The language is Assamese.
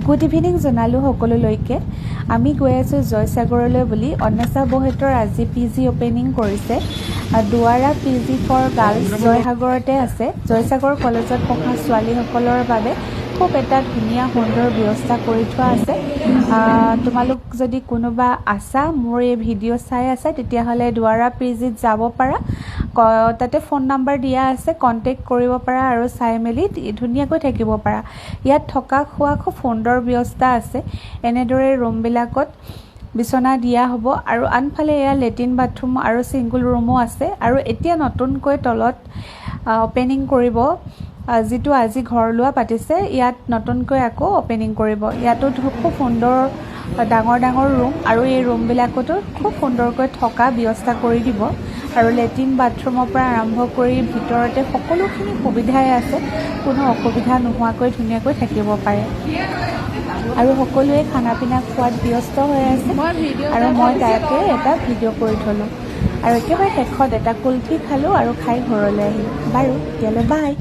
গুড ইভিনিং জনালোঁ সকলোলৈকে। আমি গৈ আছোঁ জয়সাগৰলৈ বুলি। অন্বেষা বহেতৰ আজি PG অপেনিং কৰিছে। দুৱাৰা PG ফৰ গাৰ্লছ জয়সাগৰতে আছে। জয়সাগৰ কলেজত পঢ়া ছোৱালীসকলৰ বাবে খুব এটা ধুনীয়া সুন্দৰ ব্যৱস্থা কৰি থোৱা আছে। তোমালোক যদি কোনোবা আছা, মোৰ এই ভিডিঅ' চাই আছা, তেতিয়াহ'লে দুৱাৰা PGত যাব পাৰা। তাতে ফোন নাম্বাৰ দিয়া আছে, কণ্টেক্ট কৰিব পাৰা আৰু চাই মেলি ধুনীয়াকৈ থাকিব পাৰা। ইয়াত থকা খোৱা খুব সুন্দৰ ব্যৱস্থা আছে। এনেদৰে ৰুমবিলাকত বিচনা দিয়া হ'ব আৰু আনফালে এয়া লেট্ৰিন বাথৰুম আৰু ছিংগল ৰুমো আছে। আৰু এতিয়া নতুনকৈ তলত অপেনিং কৰিব, যিটো আজি ঘৰ লোৱা পাতিছে, ইয়াত নতুনকৈ আকৌ অপেনিং কৰিব। ইয়াতো খুব সুন্দৰ ডাঙৰ ডাঙৰ ৰুম আৰু এই ৰুমবিলাকতো খুব সুন্দৰকৈ থকা ব্যৱস্থা কৰি দিব। আৰু লেট্ৰিন বাথৰুমৰ পৰা আৰম্ভ কৰি ভিতৰতে সকলোখিনি সুবিধাই আছে, কোনো অসুবিধা নোহোৱাকৈ ধুনীয়াকৈ থাকিব পাৰে। আৰু সকলোৱে খানা পিনা খোৱাত ব্যস্ত হৈ আছে আৰু মই তাকে এটা ভিডিঅ' কৰি থ'লোঁ। আৰু একেবাৰে শেষত এটা কুলফি খালোঁ আৰু খাই ঘৰলৈ আহিলোঁ। বাৰু, তেতিয়ালৈ বাই।